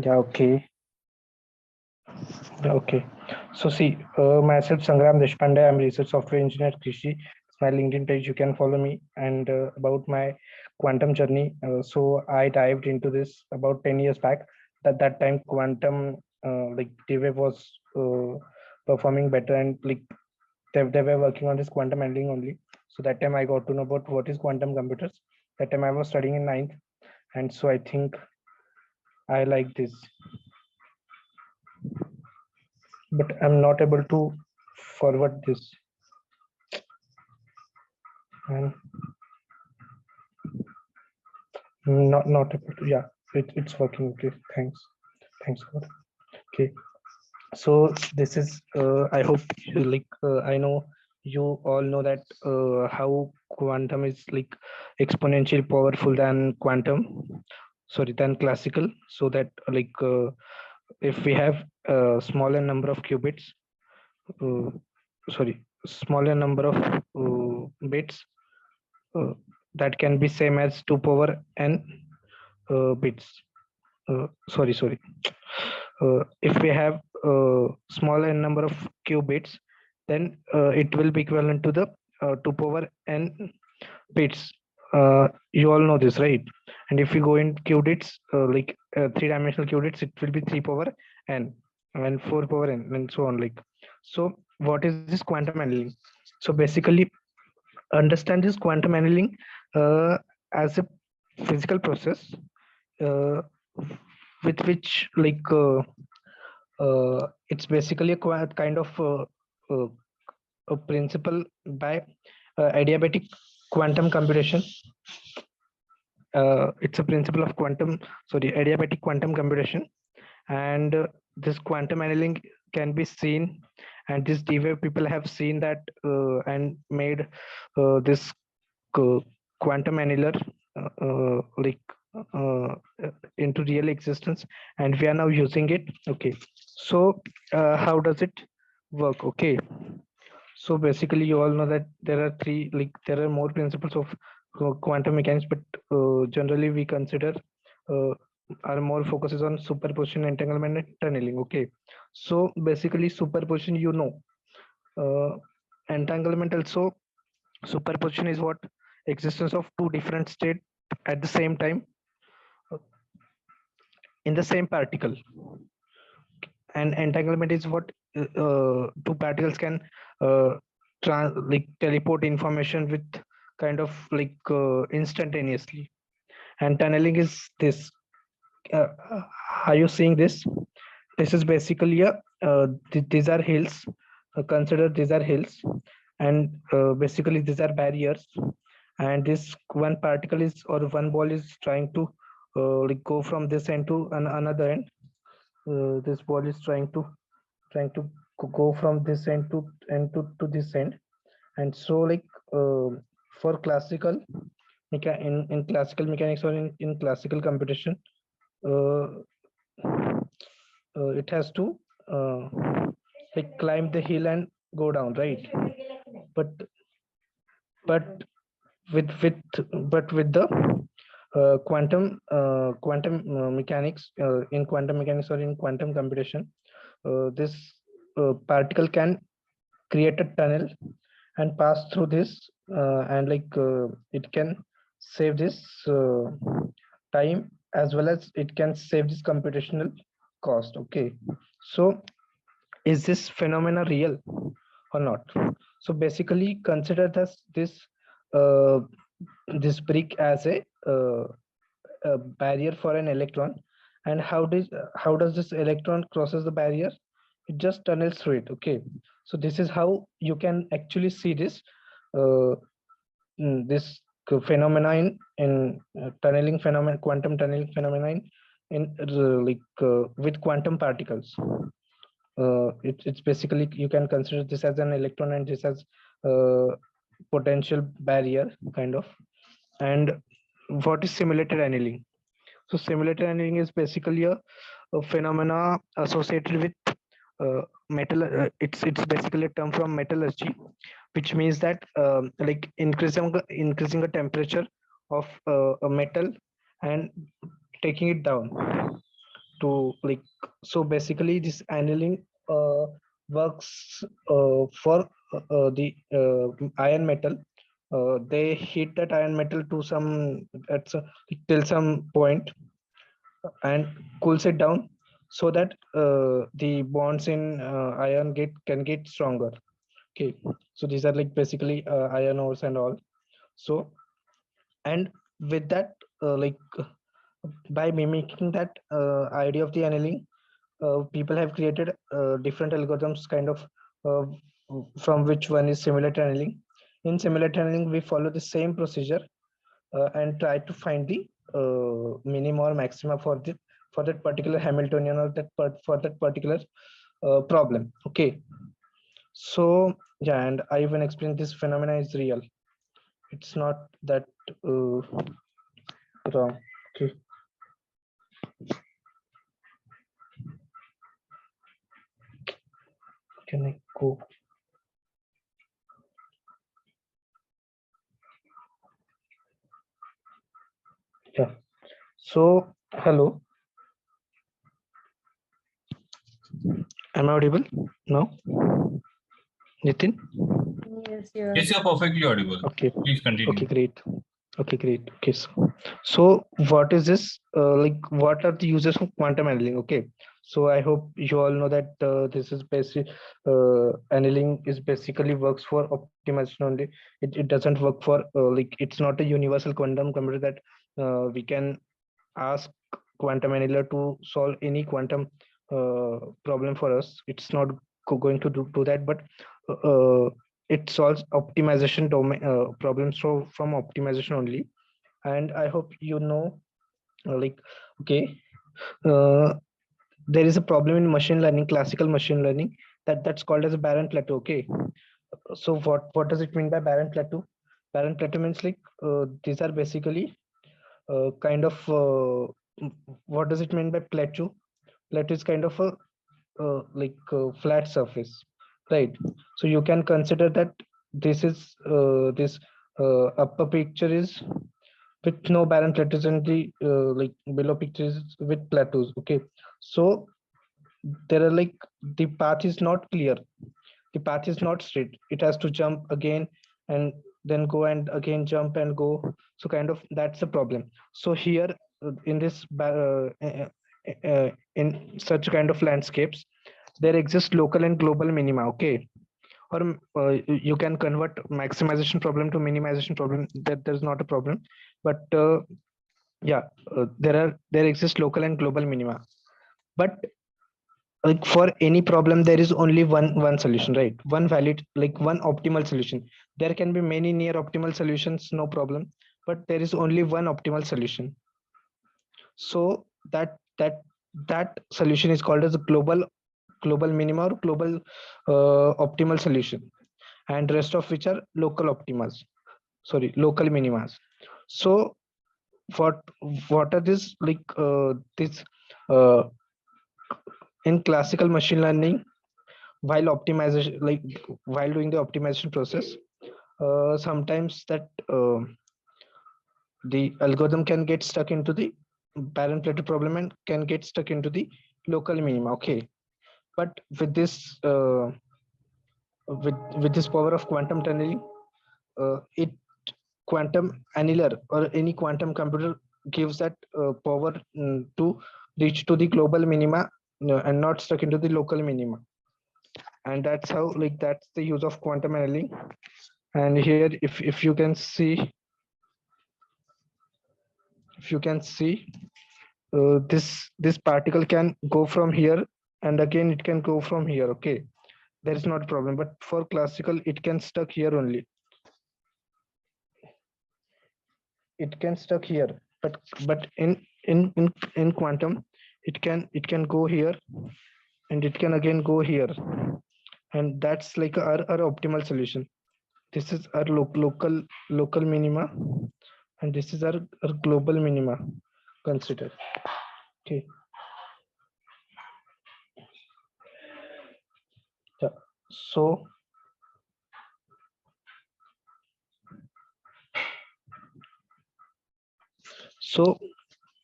Yeah, okay. Yeah, okay. So see, myself Sangram Deshpande. I'm research software engineer at Krishi. It's my LinkedIn page. You can follow me. And about my quantum journey. So I dived into this about 10 years back. At that time, quantum like D-Wave was performing better, and like they were working on this quantum handling only. So that time I got to know about what is quantum computers. That time I was studying in ninth, and so I think I like this, but I'm not able to forward this. And not able to. Yeah, it's working. Okay, thanks God. Okay, so this is I hope you like I know you all know that how quantum is like exponentially powerful than quantum, sorry, than classical. So that if we have a smaller number of qubits, uh, sorry, smaller number of bits, uh, that can be same as 2 power n bits. Sorry. If we have small n number of qubits, then it will be equivalent to the 2 power n bits. You all know this, right? And if you go in qubits, three-dimensional qubits, it will be 3 power n and 4 power n and so on. Like, so what is this quantum annealing? So basically, understand this quantum annealing uh, as a physical process uh, with which it's basically a kind of uh, a principle by adiabatic quantum computation. It's a principle of adiabatic quantum computation, and this quantum annealing can be seen, and this D-Wave people have seen that and made this uh, quantum annealer uh, uh, like uh, into real existence, and we are now using it. Okay, so how does it work? Okay, so basically you all know that there are there are more principles of quantum mechanics, but generally we consider uh, our more focuses on superposition, entanglement, and tunneling. Okay, so basically superposition, uh, entanglement also. Superposition is what existence of two different states at the same time uh, in the same particle, and entanglement is what two particles can teleport information with kind of instantaneously. And tunneling is this. Uh, are you seeing this? This is basically a these are hills. Consider these are hills, and basically these are barriers. And this one particle is or one ball is trying to go from this end to another end. This ball is trying to go from this end to this end, and so uh, for classical in classical mechanics or in classical computation, uh, it has to uh, climb the hill and go down, right? but but with with the quantum mechanics, in quantum mechanics or in quantum computation, this particle can create a tunnel and pass through this, and it can save this time, as well as it can save this computational cost. Okay, so is this phenomena real or not? So basically consider uh, this brick as a barrier for an electron. And how does this electron crosses the barrier? It just tunnels through it. Okay, so this is how you can actually see uh, this phenomena in tunneling phenomenon, quantum tunneling phenomena with quantum particles. It's basically, you can consider this as an electron and this as potential barrier kind of. And what is simulated annealing? So simulated annealing is basically a phenomena associated with metal. It's basically a term from metallurgy, which means that increasing the temperature of a metal and taking it down to like, so basically this annealing works for the iron metal. They heat that iron metal to some till some point and cools it down so that the bonds in iron can get stronger. Okay, so these are like basically iron ores and all. So, and with that, by mimicking that idea of the annealing, people have created different algorithms, kind of, uh, from which one is similar to annealing. In similar to annealing, we follow the same procedure and try to find the minima or maxima for that particular Hamiltonian or for that particular problem. Okay, so yeah, and I even explained this phenomena is real. It's not that wrong. Okay, can I go? Yeah. So hello, am I audible now, Nitin? Yes, Yes, you're you're perfectly audible. Okay. Please continue. Okay, great. Okay, great. Okay, so what is this? Like, what are the uses of quantum annealing? Okay, so I hope you all know that this is basic. Annealing is basically works for optimization only. It doesn't work for like, it's not a universal quantum computer that we can ask quantum annealer to solve any quantum problem for us. It's not going to do that, but uh, it solves optimization domain problems from optimization only. And I hope you know, like, okay, uh, there is a problem in machine learning, classical machine learning, that's called as a barren plateau. Okay, so what does it mean by barren plateau? Barren plateau means like, these are basically kind of what does it mean by plateau? Plateau is kind of a flat surface, right? So you can consider that this is this upper picture is with no barren plateaus, and the like below picture is with plateaus. Okay, so there are like, the path is not clear, the path is not straight, it has to jump again and then go and again jump and go. So kind of that's the problem. So here, in this in such kind of landscapes, there exist local and global minima. Okay, or you can convert maximization problem to minimization problem, that there's not a problem. But yeah, there exist local and global minima. But like, for any problem there is only one solution, right? One valid, like one optimal solution. There can be many near optimal solutions, no problem, but there is only one optimal solution. So that solution is called as a global minima or global optimal solution, and rest of which are local optimas, sorry, local minimas. So what what are this like this uh, in classical machine learning, while optimization, like while doing the optimization process, sometimes that the algorithm can get stuck into the barren plateau problem and can get stuck into the local minima. Okay, but with this with this power of quantum tunneling, it quantum annealer or any quantum computer gives that power to reach to the global minima, and not stuck into the local minima. And that's how, like, that's the use of quantum annealing. And here, if you can see, if you can see this particle can go from here, and again it can go from here. Okay, there is not a problem, but for classical it can stuck here only, it can stuck here. But in quantum, it can go here, and it can again go here, and that's like our optimal solution. This is our local minima, and this is our global minima consider. Okay, yeah. So so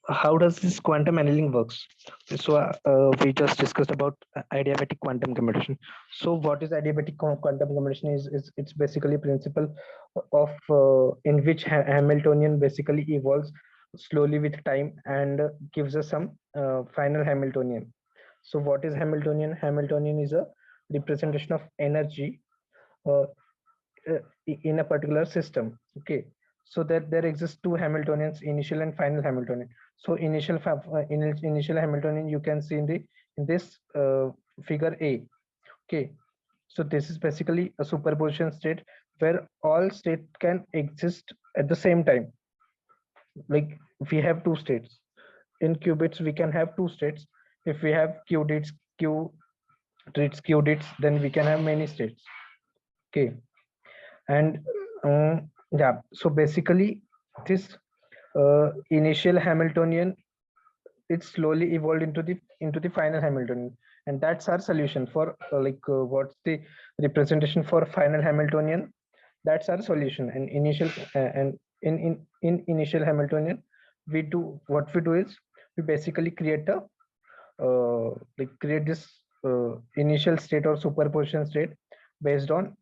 how does this quantum annealing works? So we just discussed about adiabatic quantum computation. So what is adiabatic quantum computation is it's basically a principle of in which Hamiltonian basically evolves slowly with time and gives us some final Hamiltonian. So what is Hamiltonian? Hamiltonian is a representation of energy uh, in a particular system. Okay, so that there exists two Hamiltonians, initial and final Hamiltonian. So initial Hamiltonian you can see in this figure A. Okay, so this is basically a superposition state where all state can exist at the same time. Like we have two states in qubits, we can have two states. If we have q treats, then we can have many states. Okay, and yeah, so basically this initial Hamiltonian, it slowly evolved into the final Hamiltonian, and that's our solution for what's the representation for final Hamiltonian. That's our solution. And in initial Hamiltonian, we do what we do is we basically create a create this initial state or superposition state based on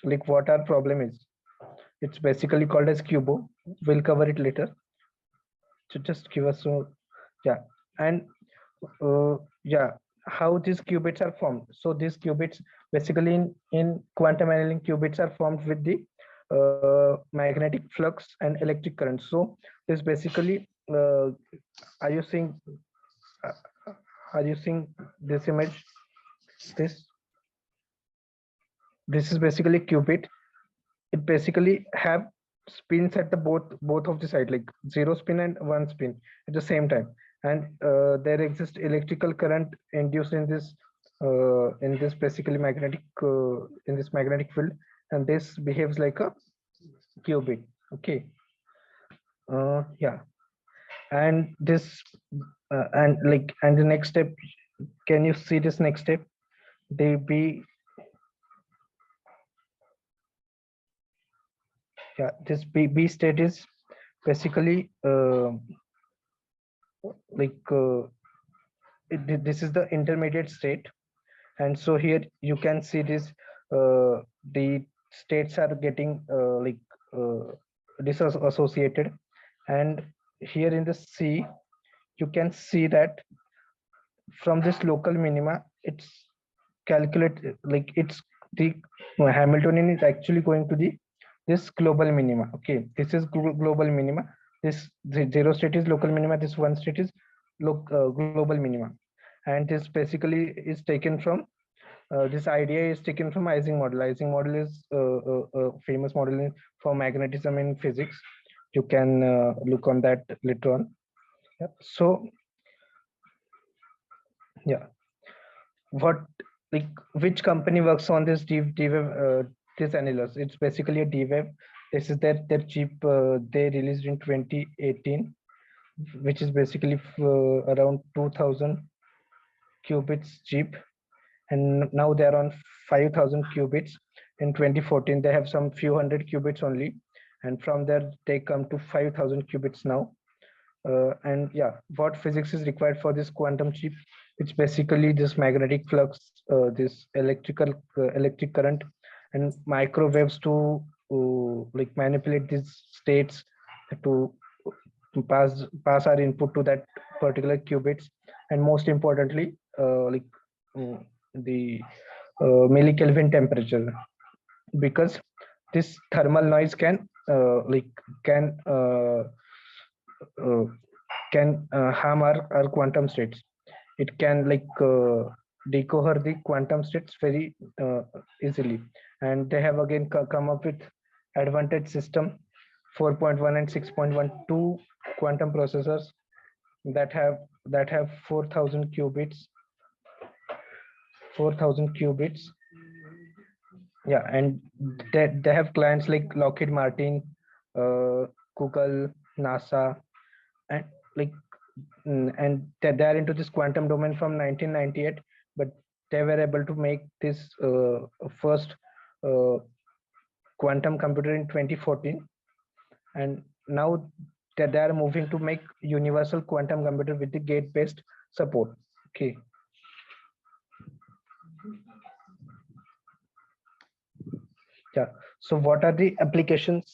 like what our problem is. It's basically called as cubo. We'll cover it later. So just give us so yeah. And yeah, how these qubits are formed. So these qubits basically in quantum annealing, qubits are formed with the magnetic flux and electric current. So this basically are you seeing uh, are you seeing this image? This this is basically qubit. It basically have spins at the both of the side, like zero spin and one spin at the same time. And there exists electrical current induced in this basically magnetic in this magnetic field, and this behaves like a qubit. Okay, yeah. And this and the next step, can you see this next step? They be Yeah, this B state is basically like this is the intermediate state. And so here you can see this the states are getting disassociated. And here in the C you can see that from this local minima, it's calculate like it's the Hamiltonian is actually going to the this global minima. Okay, this is global minima. This the zero state is local minima. This one state is global minima, and this basically is taken from this idea is taken from Ising model. Ising model is a famous model for magnetism in physics. You can look on that later on. Yep. So yeah, what like which company works on this D-Wave this annulus? It's basically a D-Wave. This is their chip they released in 2018, which is basically around 2000 qubits chip, and now they are on 5000 qubits. In 2014 they have some few hundred qubits only, and from there they come to 5000 qubits now. And yeah, what physics is required for this quantum chip? It's basically this magnetic flux, this electric current, and microwaves to manipulate these states to pass our input to that particular qubits. And most importantly, the millikelvin temperature, because this thermal noise can uh, harm our quantum states. It can decoher the quantum states very easily. And they have again come up with advantage system 4.1 and 6.12 quantum processors that have 4000 qubits. Yeah, and they have clients like Lockheed Martin, Google, NASA, and like and they are into this quantum domain from 1998, but they were able to make this first uh, quantum computer in 2014. And now that they are moving to make universal quantum computer with the gate based support. Okay. Yeah. So what are the applications?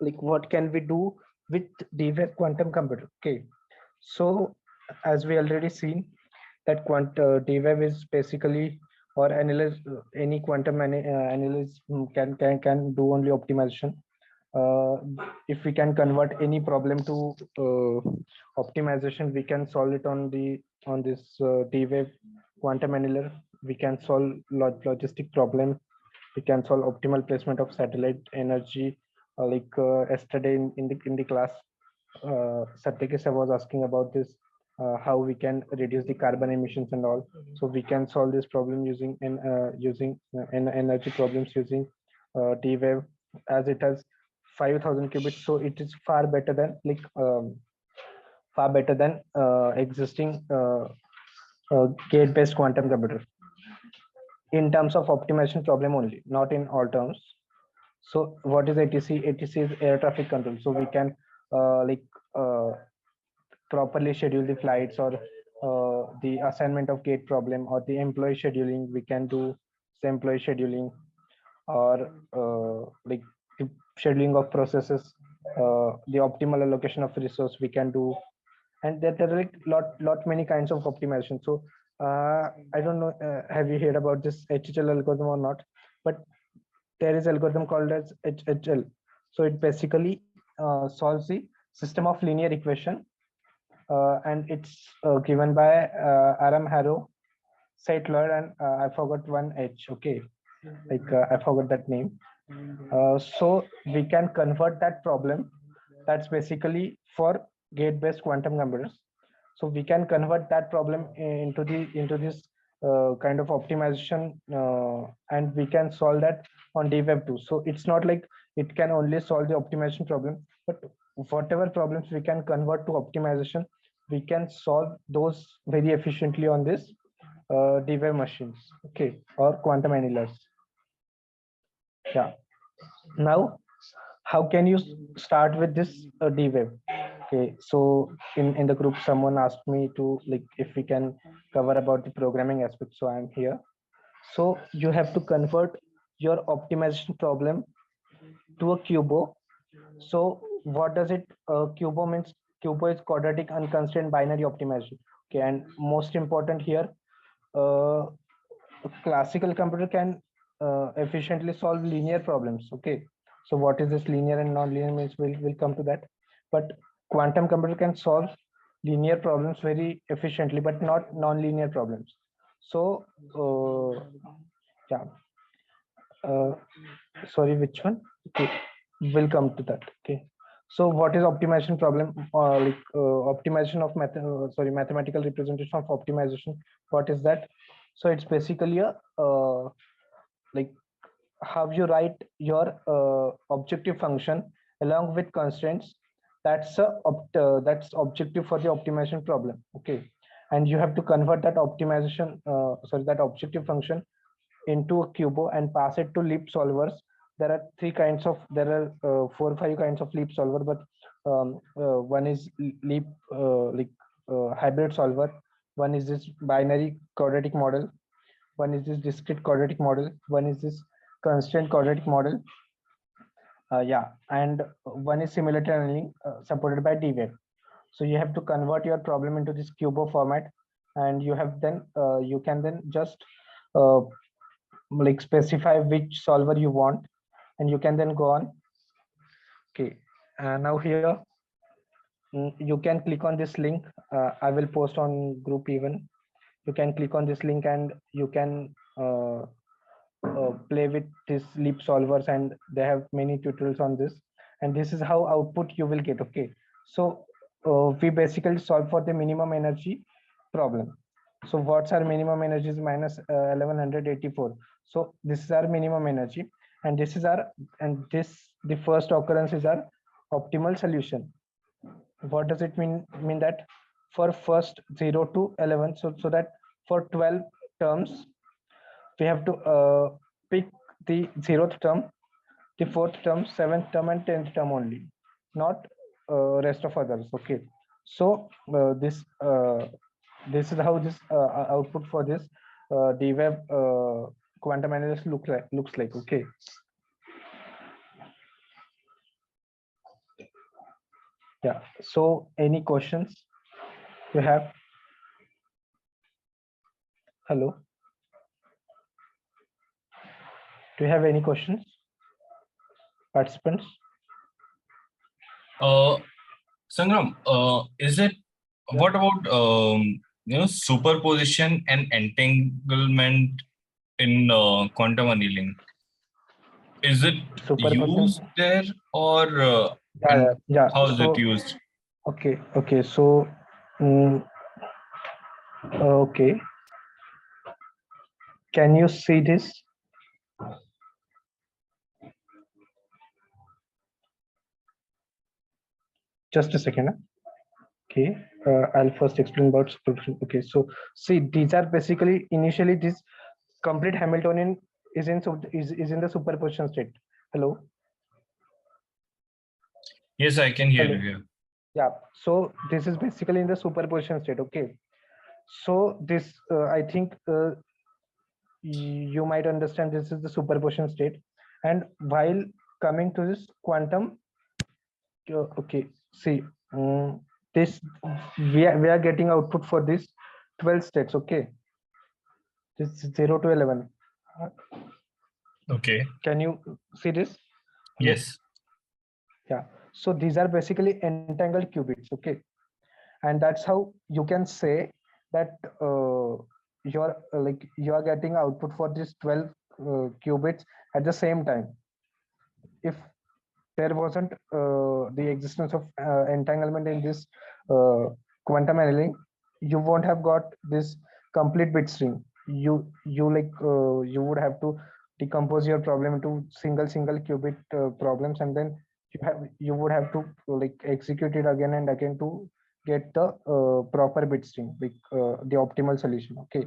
Like what can we do with D-Wave quantum computer? Okay. So as we already seen that D-Wave is basically or analyze any quantum analysis can do only optimization. If we can convert any problem to optimization, we can solve it on this D-Wave quantum annular. We can solve logistic problem. We can solve optimal placement of satellite energy. Yesterday in the class, Satyakis was asking about this, how we can reduce the carbon emissions and all. So we can solve this problem using energy problems using D-Wave, as it has 5,000 qubits. So it is far better than existing gate-based quantum computer in terms of optimization problem only, not in all terms. So what is ATC? ATC is air traffic control. So we can uh, properly schedule the flights, or the assignment of gate problem, or the employee scheduling. We can do the employee scheduling, or the scheduling of processes, the optimal allocation of resource we can do. And there are like lot many kinds of optimization. So I don't know, have you heard about this HHL algorithm or not? But there is algorithm called as HHL. So it basically solves the system of linear equation, and it's given by Aram Harrow, Sattler, and I forgot one H. Okay, I forgot that name. So we can convert that problem. That's basically for gate-based quantum computers. So we can convert that problem into this kind of optimization, and we can solve that on DWeb too. So it's not like it can only solve the optimization problem, but whatever problems we can convert to optimization, we can solve those very efficiently on this DWeb machines, okay, or quantum annealers. Yeah. Now, how can you start with this DWeb? Okay, so in the group, someone asked me to, like, if we can cover about the programming aspect. So I'm here. So you have to convert your optimization problem to a cubo. So what does it? Cubo means cubo is quadratic unconstrained binary optimization. Okay, and most important here, uh, a classical computer can efficiently solve linear problems. Okay, so what is this linear and non-linear means? We'll come to that. But quantum computer can solve linear problems very efficiently, but not non-linear problems. So yeah, uh, sorry, which one? Okay, we'll come to that. Okay, so what is optimization problem? Optimization of mathematical representation of optimization. What is that? So it's basically a like how you write your objective function along with constraints. That's objective for the optimization problem. Okay, and you have to convert that that objective function into a cubo and pass it to leap solvers. There are four or five kinds of leap solver, but one is leap hybrid solver. One is this binary quadratic model. One is this discrete quadratic model. One is this constraint quadratic model. Yeah, and one is simulated annealing supported by DWeb. So you have to convert your problem into this cubo format, and you can then just uh, specify which solver you want, and you can then go on. Okay, now here you can click on this link. I will post on group even. You can click on this link and you can play with these leap solvers, and they have many tutorials on this, and this is how output you will get. Okay, so we basically solve for the minimum energy problem. So what's our minimum energy is minus 1184. So this is our minimum energy, and the first occurrence is our optimal solution. What does it mean that for first 0 to 11, so that for 12 terms we have to pick the 0th term, the 4th term, 7th term, and 10th term only, not rest of others. Okay, so this is how this output for this dweb quantum analysis looks like. Okay, yeah, so any questions you have? Hello, do you have any questions, participants? Sangram, is it, Yeah. what about superposition and entanglement in quantum annealing? Is it Superposition. used there, or Yeah, and yeah. how is it So used? okay. So mm, okay. Can you see this? Just a second. Okay. I'll first explain about superposition. Okay. So see, these are basically initially this complete Hamiltonian is in the superposition state. Hello. Yes, I can hear Hello. you. Yeah. So this is basically in the superposition state. Okay. So this I think you might understand this is the superposition state, and while coming to this quantum, okay, see, this we are getting output for this 12 states. Okay, this is 0 to 11. Okay. Can you see this? Hello. Yes. Yeah, so these are basically entangled qubits. Okay, and that's how you can say that you're like you are getting output for this 12 qubits at the same time. If there wasn't the existence of entanglement in this uh, quantum annealing, you won't have got this complete bit string. You would have to decompose your problem into single qubit problems, and then you would have to like execute it again and again to get the proper bit string, like the optimal solution. Okay.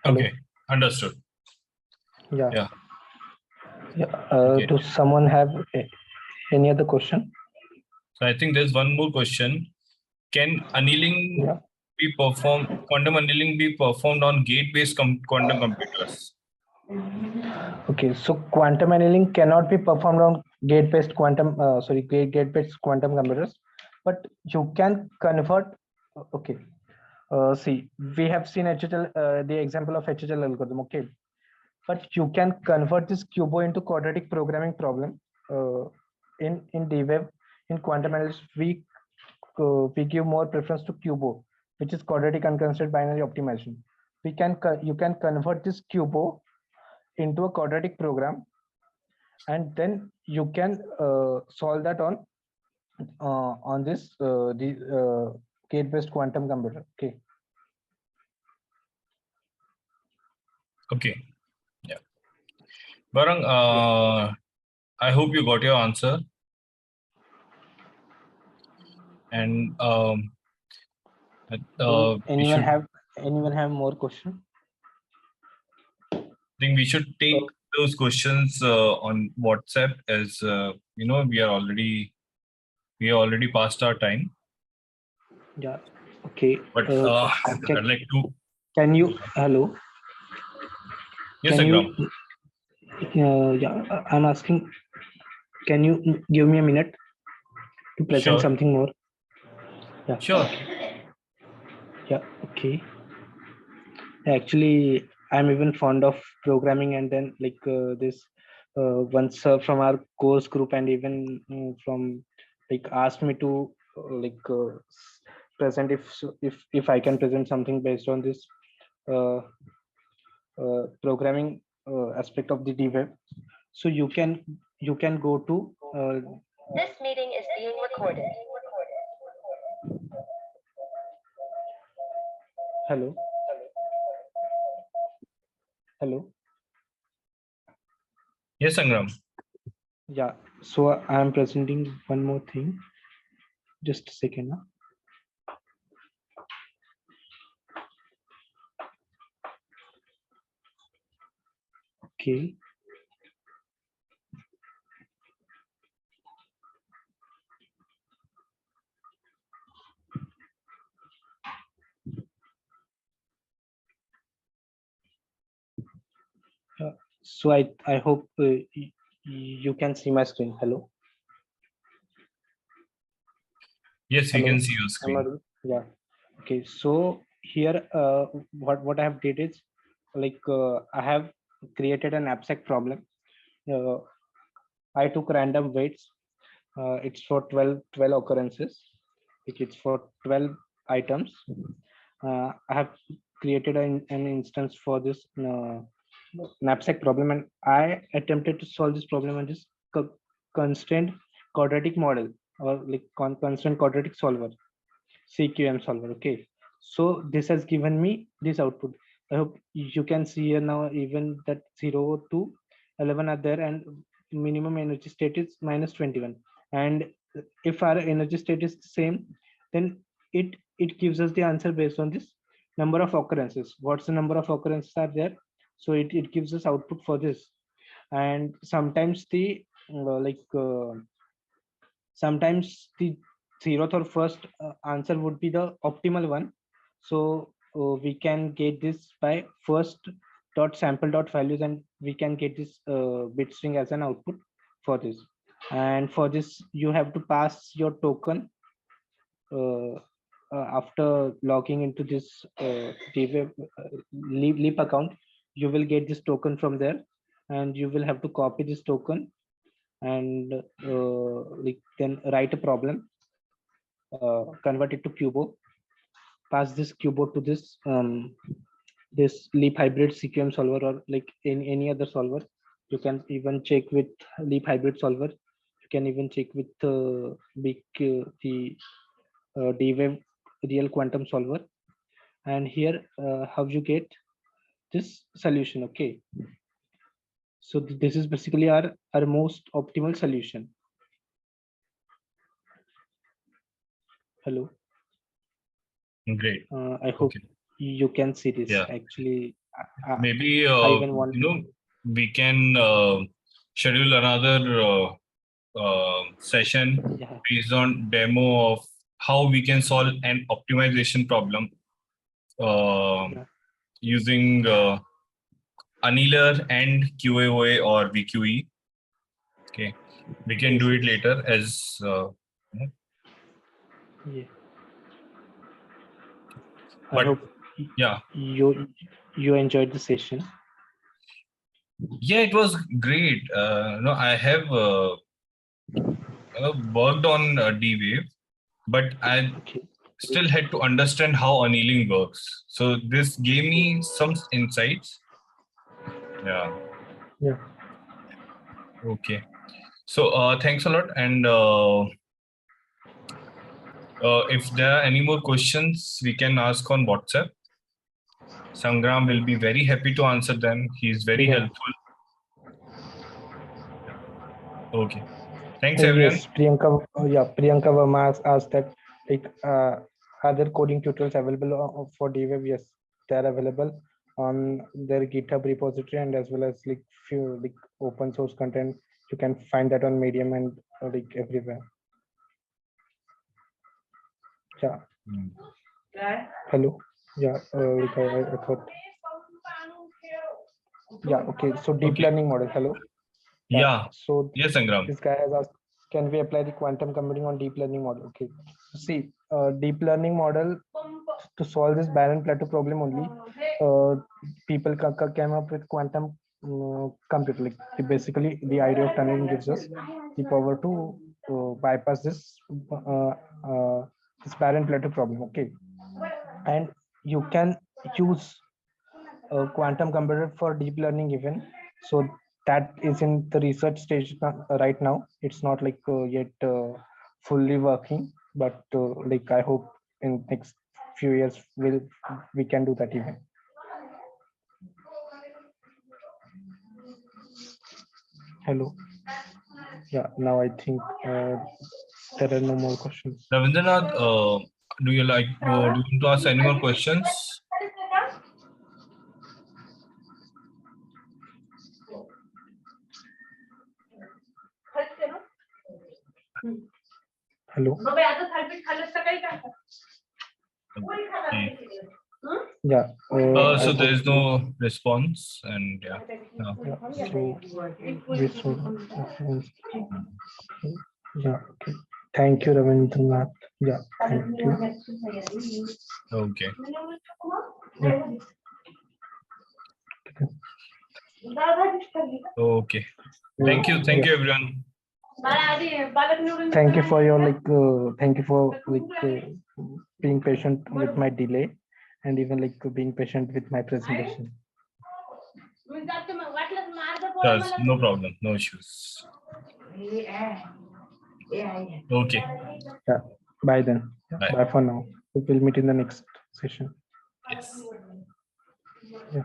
Hello. Okay. Understood. Yeah. Yeah. Yeah. Okay. Do someone have any other question? So I think there's one more question. Can annealing Yeah. be performed, quantum annealing be performed on gate-based quantum computers? Okay, so quantum annealing cannot be performed on gate-based gate-based quantum computers, but you can convert. Okay, see, we have seen HHL, the example of HHL algorithm. Okay, but you can convert this QBO into quadratic programming problem. In DWeb, in quantum analysis, we give more preference to QBO, which is quadratic unconstrained binary optimization. You can convert this QBO into a quadratic program, and then you can solve that on this the gate-based quantum computer. Okay. Okay. Yeah. Barang, I hope you got your answer. And Anyone have more question? I think we should take those questions on WhatsApp, as we are already past our time. Yeah. Okay. But I'd like to. Can you hello? Yes, Can Sangram. you? Yeah. I'm asking. Can you give me a minute to present Sure. something more? Yeah. Sure. Yeah. Okay. Actually, I'm even fond of programming, and then like this once from our course group, and even from like asked me to present if I can present something based on this uh, programming aspect of the DWeb. So you can go to This meeting is being recorded. hello. Hello. Yes, Sangram. Yeah. So I am presenting one more thing. Just a second. Huh? Okay. So I hope you can see my screen. Hello. Yes, we Hello. can see your screen. Yeah. Okay. So here, what I have did is like I have created an abstract problem. Uh, I took random weights. It's for 12 occurrences. It's for 12 items. I have created an instance for this knapsack problem, and I attempted to solve this problem on this constraint quadratic model, or like constraint quadratic solver, CQM solver. Okay, so this has given me this output. I hope you can see here now, even that 0 to 11 are there, and minimum energy state is -21. And if our energy state is the same, then it gives us the answer based on this number of occurrences. What's the number of occurrences are there? So it gives us output for this. And sometimes the sometimes the zeroth or first answer would be the optimal one. So we can get this by first dot sample dot values, and we can get this bit string as an output for this. And for this, you have to pass your token uh, after logging into this leap account. You will get this token from there, and you will have to copy this token and we can write a problem, convert it to Cubo, pass this Cubo to this leap hybrid CQM solver, or like any other solver. You can even check with leap hybrid solver. You can even check with the D-Wave real quantum solver. And here, how you get this solution. Okay, so this is basically our most optimal solution. Hello. Great. I hope Okay. you can see this. Yeah. Actually, Maybe I even want we can schedule another session yeah. based on demo of how we can solve an optimization problem Yeah. using annealer and QAOA or VQE. Okay, we can do it later as Yeah. I but hope yeah, you enjoyed the session. yeah, it was great. No, I have worked on D-Wave, but I Okay. still had to understand how annealing works. So this gave me some insights. Yeah. Yeah. Okay. So thanks a lot. And if there are any more questions, we can ask on WhatsApp. Sangram will be very happy to answer them. He is very Yeah. helpful. Okay. Thanks, everyone. Yes, Priyanka. Priyanka Verma asked that, like, are there coding tutorials available for D-Wave? Yes, they are available on their GitHub repository, and as well as like few like open source content. You can find that on Medium and like everywhere. Yeah. Hello. Yeah. Like I thought. Yeah. Okay. So deep Okay. learning model. Hello. Yeah. So Yes, Sangram. this guy has asked, can we apply the quantum computing on deep learning model? Okay. See, deep learning model to solve this barren plateau problem only. People came up with quantum computer. Like basically, the idea of tunneling gives us the power to bypass this barren plateau problem. Okay, and you can use a quantum computer for deep learning even. So that is in the research stage right now. It's not like yet fully working, but like I hope in next few years we can do that even. Hello. Yeah, now I think there are no more questions. Ravindranath, do you want to ask any more questions? Hello. Okay. Yeah. So I there is hope no response, and yeah. No. yeah, so we should yeah. Okay. Thank you, Ravindranath. Yeah. Thank you. Okay. Yeah. Okay. Thank you. Thank you, everyone. Thank you for your thank you for being patient with my delay and even being patient with my presentation. Yes, no problem. No issues. Okay. Yeah. Bye then. Yeah, Bye. bye for now. We will meet in the next session. Yes. Yeah.